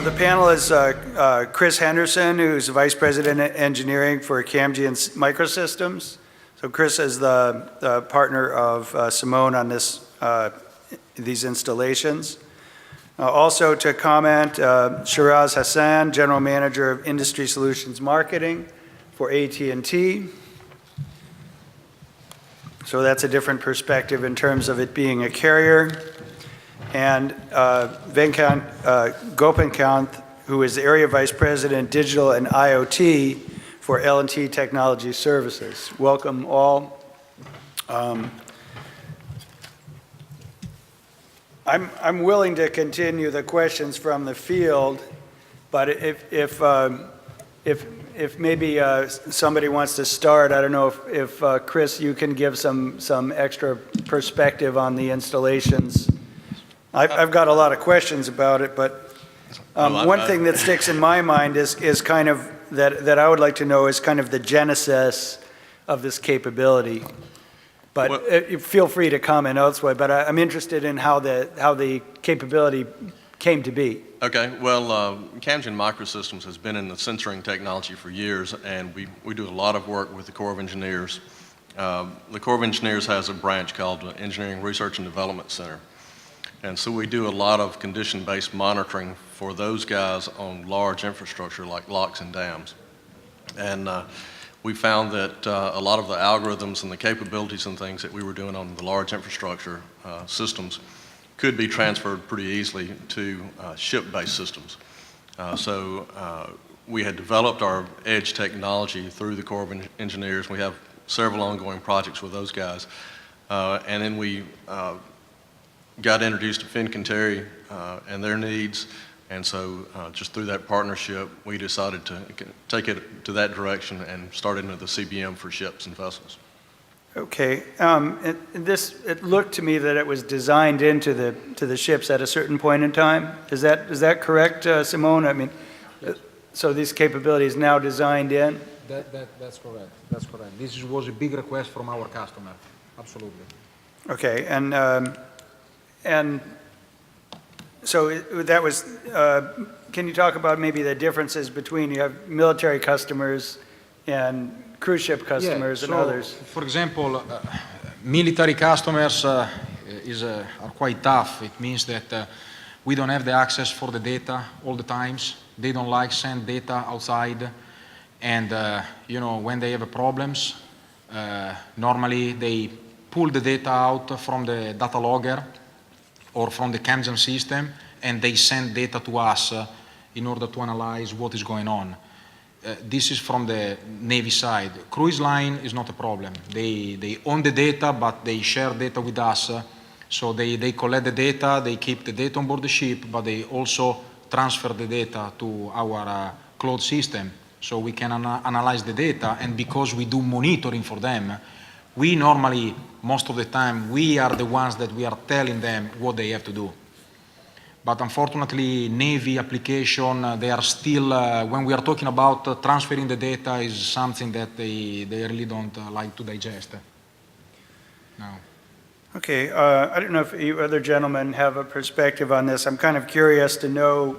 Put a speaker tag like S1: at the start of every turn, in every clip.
S1: The panel is Chris Henderson, who's Vice President of Engineering for Camgian Microsystems. So Chris is the partner of Simone on these installations. Also to comment, Shiraz Hassan, General Manager of Industry Solutions Marketing for AT&T. So that's a different perspective in terms of it being a carrier. And Venkat Gopankanth, who is the Area Vice President, Digital and IoT for L&T Technology Services. Welcome all. I'm willing to continue the questions from the field, but if maybe somebody wants to start, I don't know if Chris, you can give some extra perspective on the installations. I've got a lot of questions about it, but one thing that sticks in my mind is kind of that I would like to know is kind of the genesis of this capability. But feel free to comment elsewhere, but I'm interested in how the capability came to be.
S2: Okay, well, Camgian Microsystems has been in the sensoring technology for years, and we do a lot of work with the Corps of Engineers. The Corps of Engineers has a branch called the Engineering Research and Development Center. And so we do a lot of condition-based monitoring for those guys on large infrastructure like locks and dams. And we found that a lot of the algorithms and the capabilities and things that we were doing on the large infrastructure systems could be transferred pretty easily to ship-based systems. So we had developed our edge technology through the Corps of Engineers. We have several ongoing projects with those guys. And then we got introduced to Fincantieri and their needs, and so just through that partnership, we decided to take it to that direction and start into the CBM for ships and vessels. Okay,
S1: it looked to me that it was designed into the ships at a certain point in time. Is that correct, Simone? I mean, yes. So these capabilities now designed in?
S3: That's correct. That's correct. This was a big request from our customer. Absolutely.
S1: Okay, and so that was, can you talk about maybe the differences between, you have military customers and cruise ship customers and others?
S3: For example, military customers are quite tough. It means that we don't have the access for the data all the times. They don't like send data outside. And when they have problems, normally they pull the data out from the data logger or from the Camgian system, and they send data to us in order to analyze what is going on. This is from the Navy side. Cruise line is not a problem. They own the data, but they share data with us. So they collect the data, they keep the data on board the ship, but they also transfer the data to our cloud system, so we can analyze the data. And because we do monitoring for them, we normally, most of the time, we are the ones that we are telling them what they have to do. But unfortunately, Navy application, they are still, when we are talking about transferring the data, is something that they really don't like to digest. No.
S1: Okay, I don't know if you other gentlemen have a perspective on this. I'm kind of curious to know,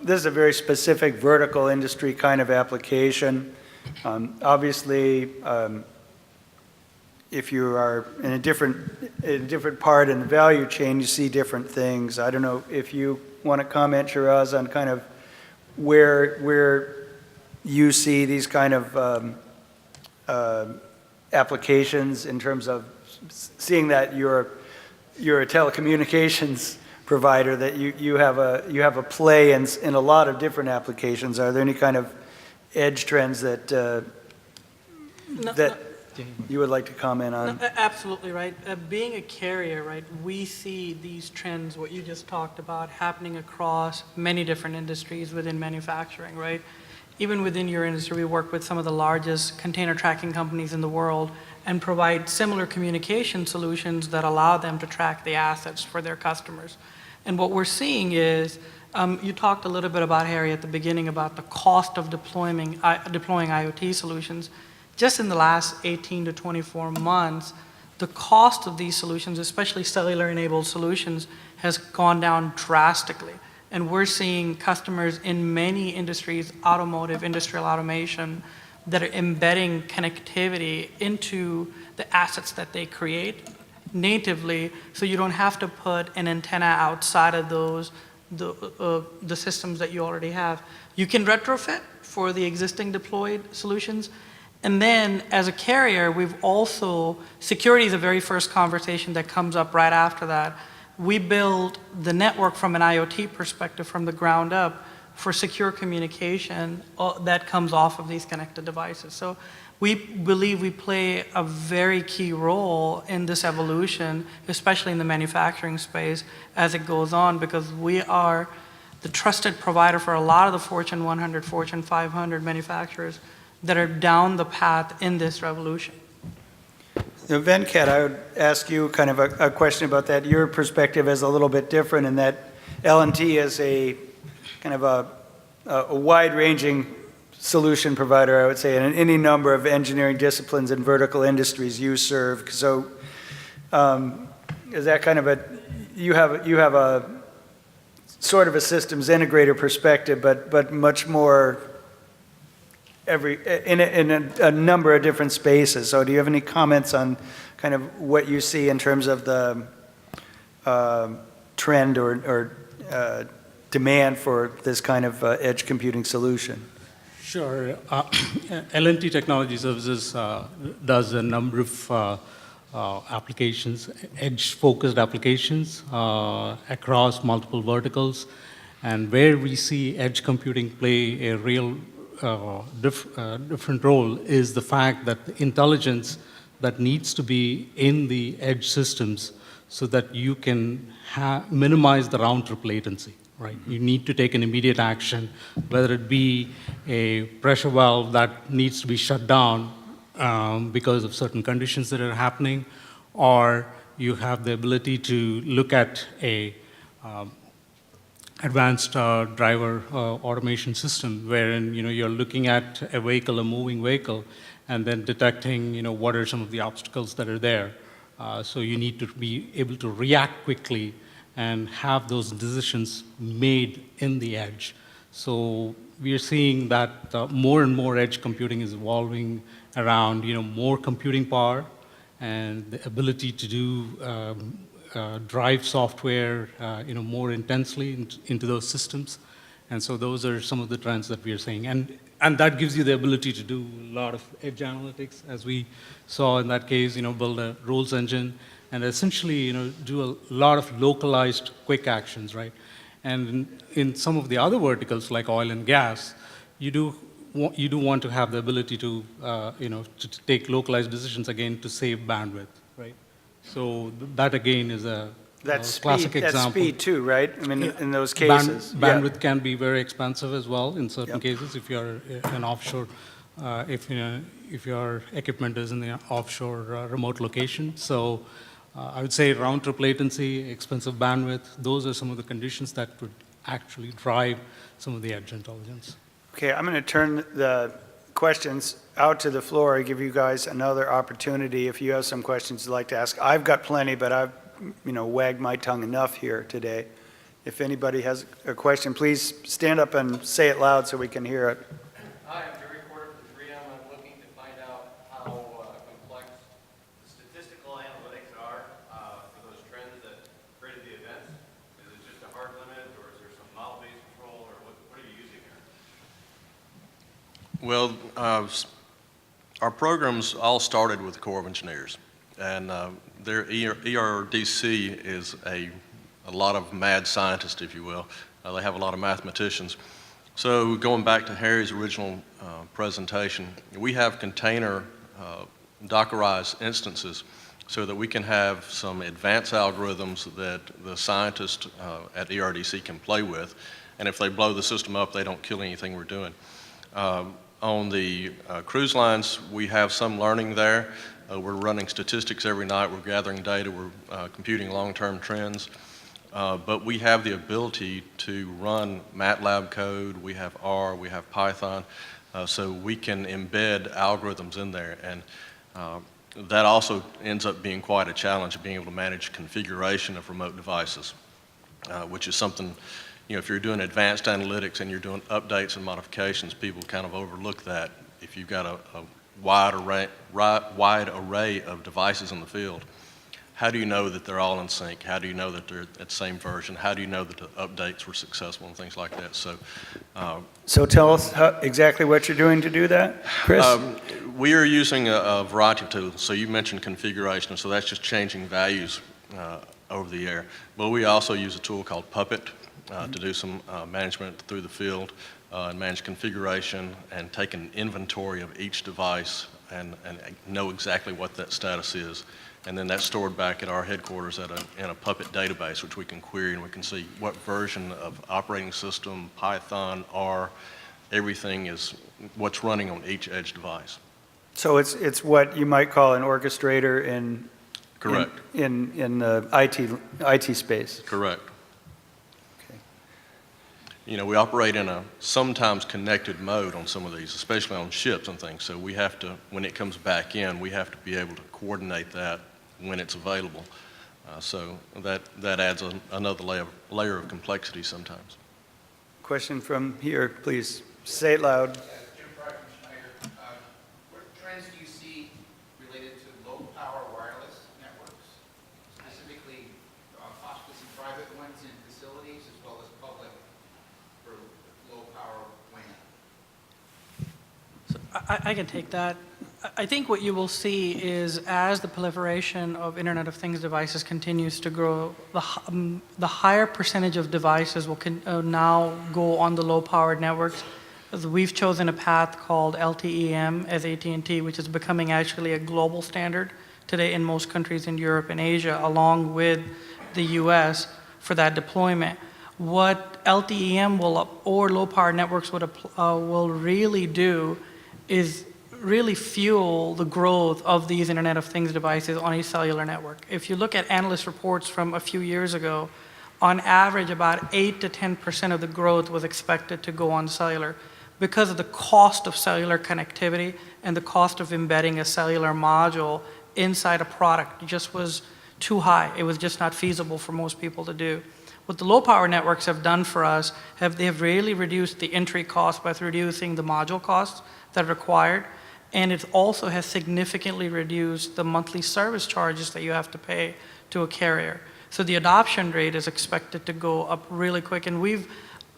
S1: this is a very specific vertical industry kind of application. Obviously, if you are in a different part in the value chain, you see different things. I don't know if you want to comment, Shiraz, on kind of where you see these kind of applications in terms of seeing that you're a telecommunications provider, that you have a play in a lot of different applications. Are there any kind of edge trends that you would like to comment on?
S4: No, absolutely right. Being a carrier, right, we see these trends, what you just talked about, happening across many different industries within manufacturing, right? Even within your industry, we work with some of the largest container tracking companies in the world and provide similar communication solutions that allow them to track the assets for their customers. And what we're seeing is, you talked a little bit about, Harry, at the beginning about the cost of deploying IoT solutions. Just in the last 18 to 24 months, the cost of these solutions, especially cellular-enabled solutions, has gone down drastically. And we're seeing customers in many industries, automotive, industrial automation, that are embedding connectivity into the assets that they create natively, so you don't have to put an antenna outside of the systems that you already have. You can retrofit for the existing deployed solutions. And then as a carrier, we've also, security is the very first conversation that comes up right after that. We build the network from an IoT perspective from the ground up for secure communication that comes off of these connected devices. So we believe we play a very key role in this evolution, especially in the manufacturing space as it goes on, because we are the trusted provider for a lot of the Fortune 100, Fortune 500 manufacturers that are down the path in this revolution.
S1: Now, Venkat, I would ask you kind of a question about that. Your perspective is a little bit different in that L&T is a kind of a wide-ranging solution provider, I would say, in any number of engineering disciplines and vertical industries you serve. So is that kind of you have a sort of a systems integrator perspective, but much more in a number of different spaces. So do you have any comments on kind of what you see in terms of the trend or demand for this kind of edge computing solution?
S5: Sure. L&T Technology Services does a number of applications, edge-focused applications across multiple verticals. And where we see edge computing play a real different role is the fact that the intelligence that needs to be in the edge systems so that you can minimize the round-trip latency. Right. You need to take an immediate action, whether it be a pressure valve that needs to be shut down because of certain conditions that are happening, or you have the ability to look at a advanced driver automation system, wherein you're looking at a vehicle, a moving vehicle, and then detecting what are some of the obstacles that are there. So you need to be able to react quickly and have those decisions made in the edge. So we are seeing that more and more edge computing is evolving around more computing power and the ability to do drive software more intensely into those systems. And so those are some of the trends that we are seeing. And that gives you the ability to do a lot of edge analytics, as we saw in that case, build a rules engine and essentially, do a lot of localized quick actions, right? And in some of the other verticals, like oil and gas, you do want to have the ability to, to take localized decisions again to save bandwidth, right? So that again is a classic example.
S1: That's speed too, right? I mean, in those cases.
S5: Bandwidth can be very expensive as well in certain cases if you're an offshore, if your equipment is in the offshore remote location. So I would say round-trip latency, expensive bandwidth, those are some of the conditions that would actually drive some of the edge intelligence. Okay,
S1: I'm going to turn the questions out to the floor. I give you guys another opportunity if you have some questions you'd like to ask. I've got plenty, but I've wagged my tongue enough here today. If anybody has a question, please stand up and say it loud so we can hear it.
S6: Hi, I'm Jerry Porter from 3M. I'm looking to find out how complex the statistical analytics are for those trends that created the events. Is it just a hard limit, or is there some model-based control, or what are you using here?
S2: Well, our programs all started with the Corps of Engineers, and their ERDC is a lot of mad scientists, if you will. They have a lot of mathematicians. So going back to Harry's original presentation, we have container Dockerized instances so that we can have some advanced algorithms that the scientists at ERDC can play with, and if they blow the system up, they don't kill anything we're doing. On the cruise lines, we have some learning there. We're running statistics every night. We're gathering data. We're computing long-term trends. But we have the ability to run MATLAB code. We have R. We have Python. So we can embed algorithms in there. And that also ends up being quite a challenge, being able to manage configuration of remote devices, which is something if you're doing advanced analytics and you're doing updates and modifications, people kind of overlook that. If you've got a wide array of devices in the field, how do you know that they're all in sync? How do you know that they're at the same version? How do you know that the updates were successful and things like that?
S1: So tell us exactly what you're doing to do that, Chris?
S2: We are using a variety of tools. So you mentioned configuration, so that's just changing values over the air. But we also use a tool called Puppet to do some management through the field and manage configuration and take an inventory of each device and know exactly what that status is. And then that's stored back at our headquarters in a Puppet database, which we can query, and we can see what version of operating system, Python, R, everything is what's running on each edge device.
S1: So it's what you might call an orchestrator in
S2: Correct.
S1: in the IT space.
S2: Correct.
S1: Okay.
S2: We operate in a sometimes connected mode on some of these, especially on ships and things. So we have to, when it comes back in, we have to be able to coordinate that when it's available. So that adds another layer of complexity sometimes.
S1: Question from here, please. Say it loud.
S7: Jim Fry from Schneider. What trends do you see related to low-power wireless networks, specifically possibly some private ones in facilities as well as public for low-power WAN?
S4: I can take that. I think what you will see is as the proliferation of Internet of Things devices continues to grow, the higher percentage of devices will now go on the low-powered networks. We've chosen a path called LTE-M as AT&T, which is becoming actually a global standard today in most countries in Europe and Asia, along with the US for that deployment. What LTE-M or low-power networks will really do is really fuel the growth of these Internet of Things devices on a cellular network. If you look at analyst reports from a few years ago, on average about 8 to 10% of the growth was expected to go on cellular because of the cost of cellular connectivity and the cost of embedding a cellular module inside a product. It just was too high. It was just not feasible for most people to do. What the low-power networks have done for us, they have really reduced the entry cost by reducing the module costs that are required, and it also has significantly reduced the monthly service charges that you have to pay to a carrier. So the adoption rate is expected to go up really quick, and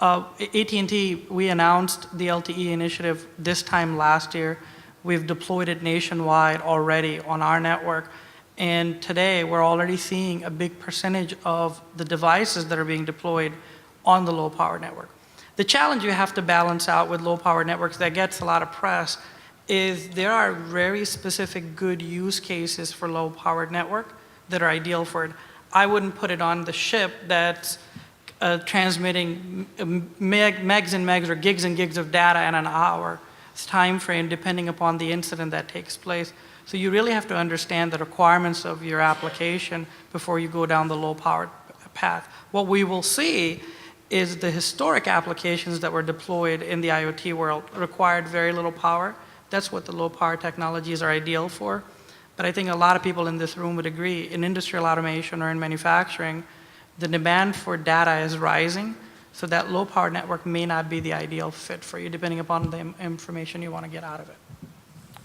S4: AT&T, we announced the LTE initiative this time last year. We've deployed it nationwide already on our network, and today we're already seeing a big percentage of the devices that are being deployed on the low-power network. The challenge you have to balance out with low-power networks that gets a lot of press is there are very specific good use cases for low-powered network that are ideal for it. I wouldn't put it on the ship that's transmitting megs and megs or gigs and gigs of data in an hour's time frame, depending upon the incident that takes place. So you really have to understand the requirements of your application before you go down the low-powered path. What we will see is the historic applications that were deployed in the IoT world required very little power. That's what the low-power technologies are ideal for. But I think a lot of people in this room would agree, in industrial automation or in manufacturing, the demand for data is rising, so that low-power network may not be the ideal fit for you, depending upon the information you want to get out of it.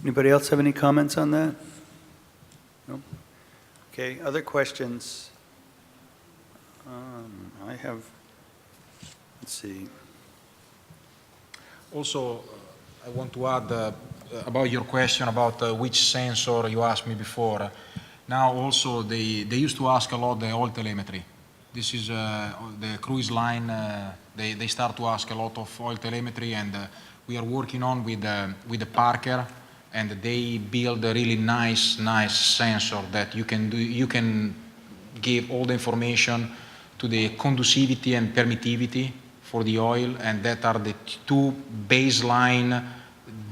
S1: Anybody else have any comments on that? No? Okay, other questions? I have, let's see.
S3: Also, I want to add about your question about which sensor you asked me before. Now also they used to ask a lot the oil telemetry. This is the cruise line, they start to ask a lot of oil telemetry, and we are working on with the Parker, and they build a really nice sensor that you can give all the information to the conductivity and permittivity for the oil, and that are the two baseline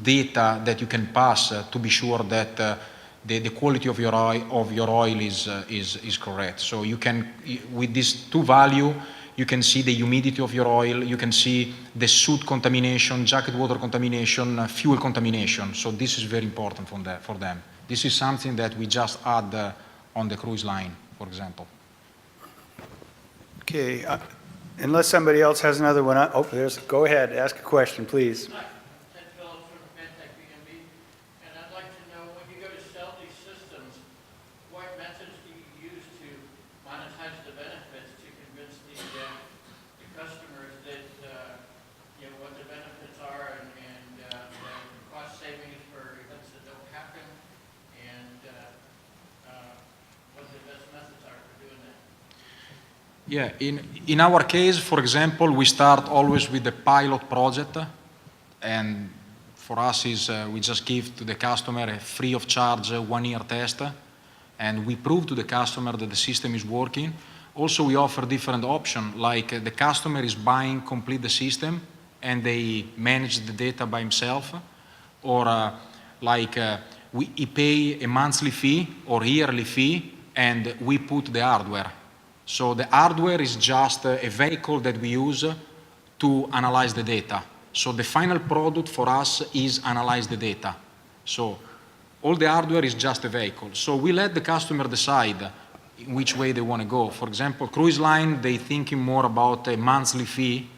S3: data that you can pass to be sure that the quality of your oil is correct. So you can, with these two values, you can see the humidity of your oil, you can see the soot contamination, jacket water contamination, fuel contamination. So this is very important for them. This is something that we just add on the cruise line, for example.
S1: Okay, Unless somebody else has another one. Oh, go ahead, ask a question, please.
S8: Hi, Ted Phillips from Fantech BNB, and I'd like to know, when you go to sell these systems, what methods do you use to monetize the benefits to convince the customers that, what the benefits are and the cost savings for events that don't happen, and what the best methods are for doing that?
S3: Yeah, in our case, for example, we start always with the pilot project, and for us is we just give to the customer a free of charge 1-year test, and we prove to the customer that the system is working. Also, we offer different options, like the customer is buying complete the system and they manage the data by himself, or he pay a monthly fee or yearly fee and we put the hardware. So the hardware is just a vehicle that we use to analyze the data. So the final product for us is analyze the data. So all the hardware is just a vehicle. So we let the customer decide in which way they want to go. For example, cruise line, they thinking more about a monthly fee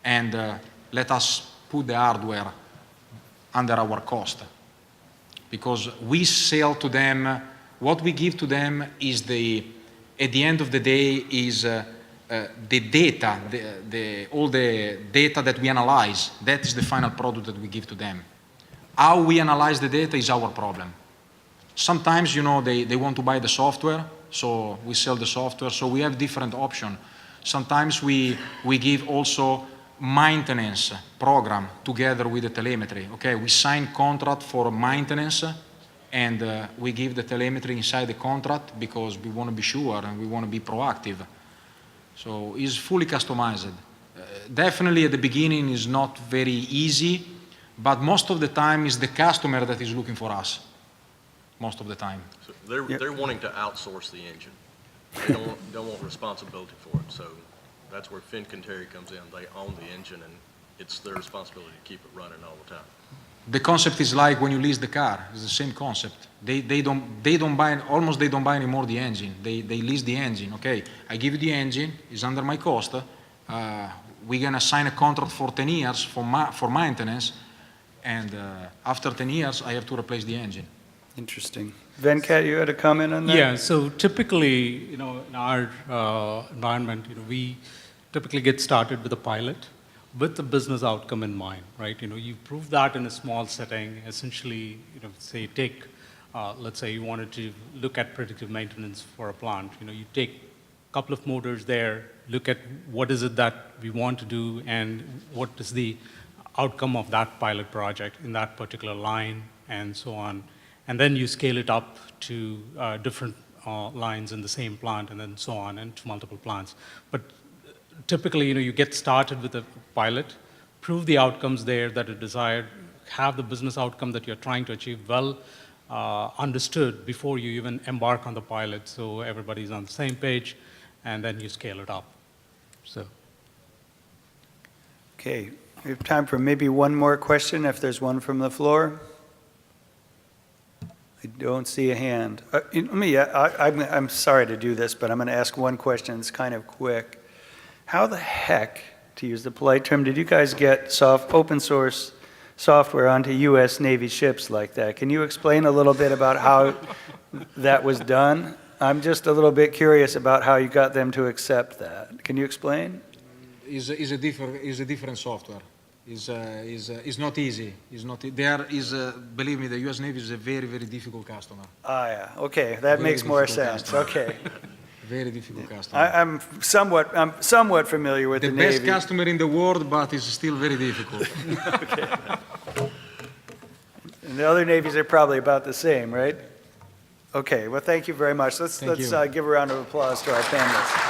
S3: and let us put the hardware under our cost. Because we sell to them, what we give to them is at the end of the day is the data, all the data that we analyze. That is the final product that we give to them. How we analyze the data is our problem. Sometimes, they want to buy the software, so we sell the software. So we have different options. Sometimes we give also maintenance program together with the telemetry. Okay, we sign contract for maintenance, and we give the telemetry inside the contract because we want to be sure and we want to be proactive. So it's fully customized. Definitely at the beginning is not very easy, but most of the time is the customer that is looking for us. Most of the time.
S2: So they're wanting to outsource the engine. They don't want responsibility for it. So that's where Fincantieri comes in. They own the engine, and it's their responsibility to keep it running all the time.
S3: The concept is like when you lease the car. It's the same concept. They don't buy anymore the engine. They lease the engine. Okay, I give you the engine. It's under my cost. We're gonna sign a contract for 10 years for maintenance, and after 10 years, I have to replace the engine.
S1: Interesting. Venkat, you had a comment on that?
S5: Yeah, so typically, in our environment, we typically get started with a pilot with the business outcome in mind, right? You prove that in a small setting, essentially, say take, let's say you wanted to look at predictive maintenance for a plant. You take a couple of motors there, look at what is it that we want to do and what is the outcome of that pilot project in that particular line and so on. And then you scale it up to different lines in the same plant and then so on and to multiple plants. But typically, you get started with a pilot, prove the outcomes there that are desired, have the business outcome that you're trying to achieve well understood before you even embark on the pilot, so everybody's on the same page, and then you scale it up. So.
S1: Okay, we have time for maybe one more question, if there's one from the floor. I don't see a hand. I'm sorry to do this, but I'm going to ask one question. It's kind of quick. How the heck, to use the polite term, did you guys get open source software onto U.S. Navy ships like that? Can you explain a little bit about how that was done? I'm just a little bit curious about how you got them to accept that. Can you explain?
S3: Is a different software. Is not easy. Believe me, the U.S. Navy is a very, very difficult customer.
S1: Ah, yeah. Okay, that makes more sense.
S3: Customer.
S1: Okay.
S3: Very difficult customer.
S1: I'm somewhat familiar with the Navy.
S3: The best customer in the world, but it's still very difficult.
S1: Okay. And the other navies are probably about the same, right? Okay. Well, thank you very much. Let's give a round of applause to our panelists.